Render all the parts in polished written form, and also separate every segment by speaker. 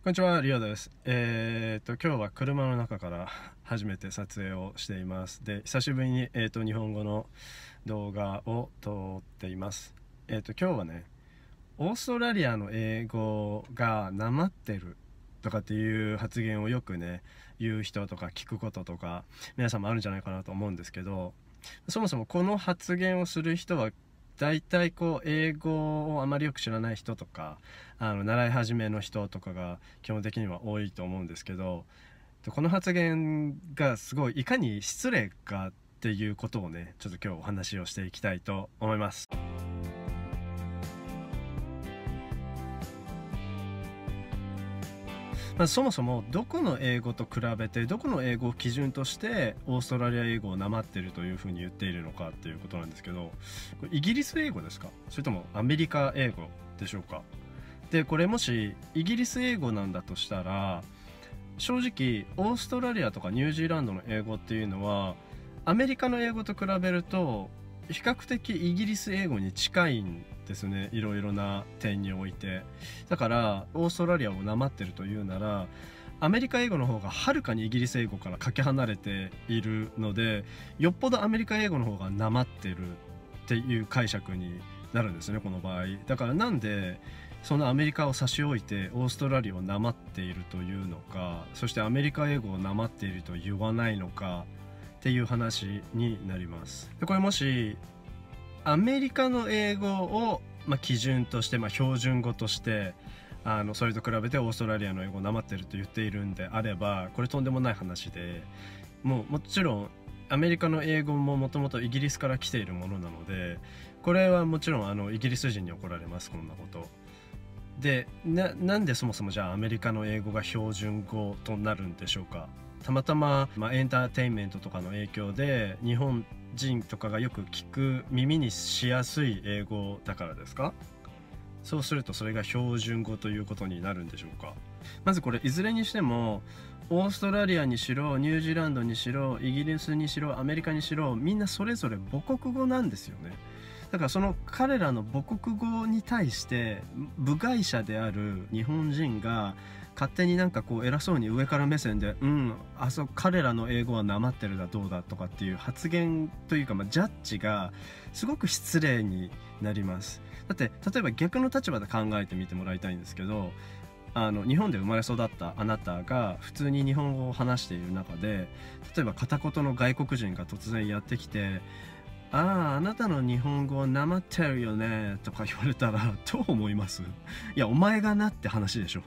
Speaker 1: こんにちは、リオです。今日は車の中から初めて撮影をしています。で、久しぶりに、日本語の動画を撮っています。今日はね、オーストラリアの英語がなまってるとかっていう発言をよくね、言う人とか聞くこととか、皆さんもあるんじゃないかなと思うんですけど、そもそもこの発言をする人は大体英語をあまりよく知らない人とか習い始めの人とかが基本的には多いと思うんですけど、この発言がすごいいかに失礼かっていうことをね、ちょっと今日お話をしていきたいと思います。そもそもどこの英語と比べてどこの英語を基準としてオーストラリア英語をなまってるというふうに言っているのかっていうことなんですけど、これイギリス英語ですか、それともアメリカ英語でしょうか。でこれもしイギリス英語なんだとしたら、正直オーストラリアとかニュージーランドの英語っていうのはアメリカの英語と比べると比較的イギリス英語に近いんですね、いろいろな点において。だからオーストラリアをなまってるというなら、アメリカ英語の方がはるかにイギリス英語からかけ離れているので、よっぽどアメリカ英語の方がなまってるっていう解釈になるんですね、この場合。だからなんでそのアメリカを差し置いてオーストラリアをなまっているというのか、そしてアメリカ英語をなまっていると言わないのかっていう話になります。でこれもしアメリカの英語を、基準として、標準語としてそれと比べてオーストラリアの英語をなまってると言っているんであれば、これとんでもない話で、もちろんアメリカの英語ももともとイギリスから来ているものなので、これはもちろんイギリス人に怒られます、こんなことで。なんでそもそもじゃあアメリカの英語が標準語となるんでしょうか。たまたま、エンターテインメントとかの影響で日本人とかがよく聞く、耳にしやすい英語だからですか。そうするとそれが標準語ということになるんでしょうか。まずこれいずれにしてもオーストラリアにしろニュージーランドにしろイギリスにしろアメリカにしろ、みんなそれぞれ母国語なんですよね。だからその彼らの母国語に対して部外者である日本人が勝手に偉そうに上から目線で彼らの英語はなまってるだどうだとかっていう発言というか、ジャッジがすごく失礼になります。だって例えば逆の立場で考えてみてもらいたいんですけど、日本で生まれ育ったあなたが普通に日本語を話している中で、例えば片言の外国人が突然やってきてあなたの日本語はなまってるよねとか言われたらどう思います？いやお前がなって話でしょ。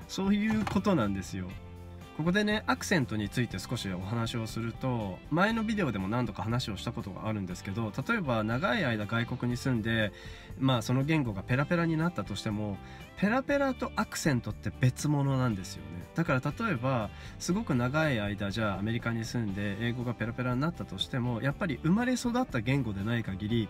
Speaker 1: そういうことなんですよ。ここでね、アクセントについて少しお話をすると、前のビデオでも何度か話をしたことがあるんですけど、例えば長い間外国に住んでその言語がペラペラになったとしても、ペラペラとアクセントって別物なんですよね。だから例えばすごく長い間じゃあアメリカに住んで英語がペラペラになったとしても、やっぱり生まれ育った言語でない限り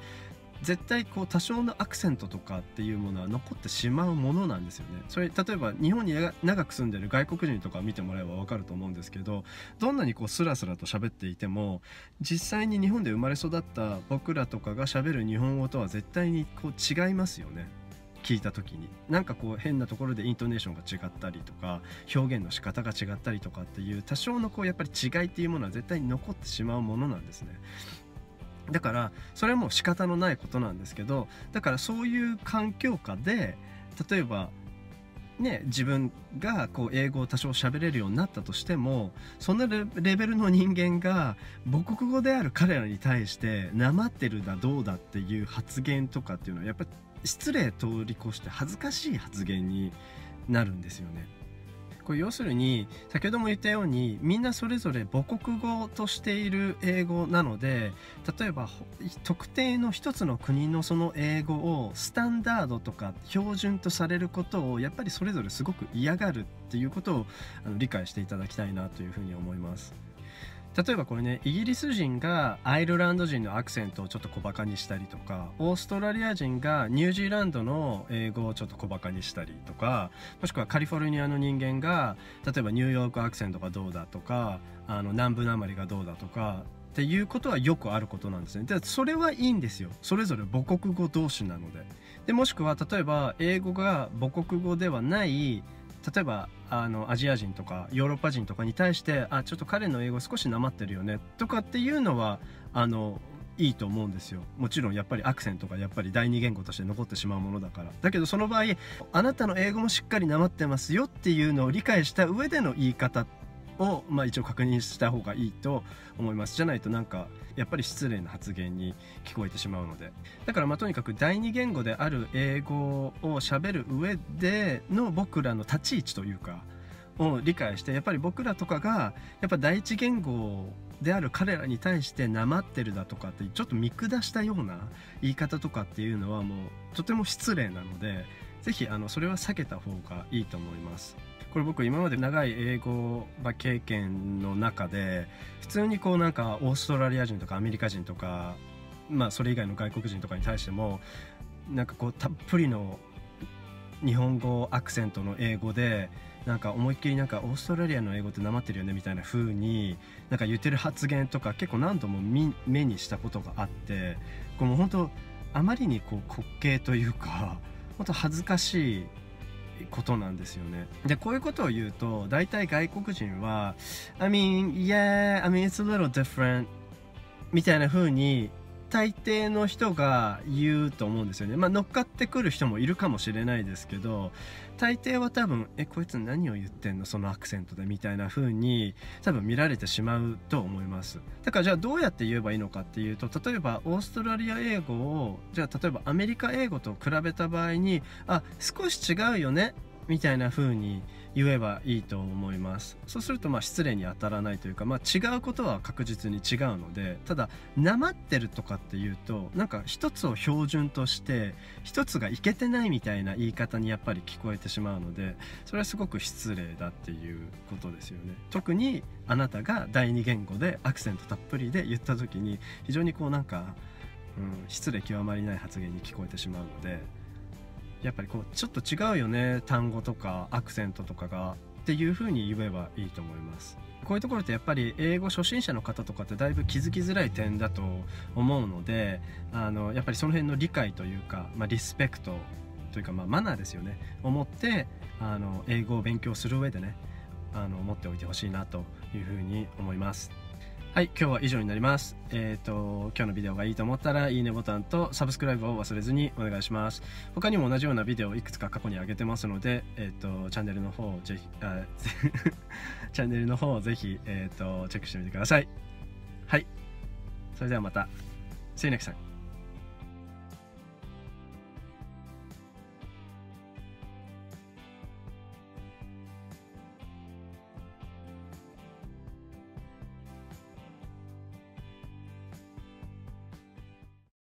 Speaker 1: 絶対多少のアクセントとかっていうものは残ってしまうものなんですよね。それ例えば日本に長く住んでる外国人とか見てもらえば分かると思うんですけど、どんなにスラスラと喋っていても、実際に日本で生まれ育った僕らとかが喋る日本語とは絶対に違いますよね。聞いた時に変なところでイントネーションが違ったりとか、表現の仕方が違ったりとかっていう多少のやっぱり違いっていうものは絶対に残ってしまうものなんですね。だからそれも仕方のないことなんですけど、だからそういう環境下で例えばね、自分が英語を多少喋れるようになったとしても、そのレベルの人間が母国語である彼らに対してなまってるだどうだっていう発言とかっていうのはやっぱり失礼通り越して恥ずかしい発言になるんですよね。これ要するに先ほども言ったように、みんなそれぞれ母国語としている英語なので、例えば特定の一つの国のその英語をスタンダードとか標準とされることをやっぱりそれぞれすごく嫌がるっていうことを理解していただきたいなというふうに思います。例えばこれね、イギリス人がアイルランド人のアクセントをちょっと小バカにしたりとか、オーストラリア人がニュージーランドの英語をちょっと小バカにしたりとか、もしくはカリフォルニアの人間が例えばニューヨークアクセントがどうだとか、南部なまりがどうだとかっていうことはよくあることなんですね。でそれはいいんですよ、それぞれ母国語同士なので。もしくは例えば英語が母国語ではない例えばアジア人とかヨーロッパ人とかに対してちょっと彼の英語少しなまってるよねとかっていうのはいいと思うんですよ。もちろんやっぱりアクセントがやっぱり第二言語として残ってしまうものだから。だけどその場合あなたの英語もしっかりなまってますよっていうのを理解した上での言い方を、一応確認した方がいいと思います。じゃないとなんかやっぱり失礼な発言に聞こえてしまうので、だからとにかく第二言語である英語を喋る上での僕らの立ち位置というかを理解して、やっぱり僕らとかがやっぱ第一言語である彼らに対してなまってるだとかってちょっと見下したような言い方とかっていうのはもうとても失礼なので、ぜひそれは避けた方がいいと思います。これ僕今まで長い英語経験の中で普通になんかオーストラリア人とかアメリカ人とかそれ以外の外国人とかに対してもなんかたっぷりの日本語アクセントの英語でなんか思いっきりなんかオーストラリアの英語ってなまってるよねみたいな風になんか言ってる発言とか結構何度も目にしたことがあって、もう本当あまりに滑稽というか本当恥ずかしいことなんですよね。でこういうことを言うと大体外国人は I mean it's a little different みたいな風に大抵の人が言うと思うんですよね。乗っかってくる人もいるかもしれないですけど、大抵は多分こいつ何を言ってんのそのアクセントでみたいな風に多分見られてしまうと思います。だからじゃあどうやって言えばいいのかっていうと、例えばオーストラリア英語をじゃあ例えばアメリカ英語と比べた場合に少し違うよねみたいな風に言えばいいと思います。そうすると失礼に当たらないというか、違うことは確実に違うので、ただなまってるとかっていうとなんか一つを標準として一つがいけてないみたいな言い方にやっぱり聞こえてしまうので、それはすごく失礼だっていうことですよね。特にあなたが第二言語でアクセントたっぷりで言った時に非常になんか、失礼極まりない発言に聞こえてしまうので、やっぱりちょっと違うよね単語とかアクセントとかがっていう風に言えばいいと思います。こういうところってやっぱり英語初心者の方とかってだいぶ気づきづらい点だと思うので、やっぱりその辺の理解というか、リスペクトというか、マナーですよねを持って英語を勉強する上でね持っておいてほしいなという風に思います。はい、今日は以上になります。今日のビデオがいいと思ったらいいねボタンとサブスクライブを忘れずにお願いします。他にも同じようなビデオをいくつか過去に上げてますので、チャンネルの方をぜひチャンネルの方をぜひ、チェックしてみてください。はい、それではまた。See you next time.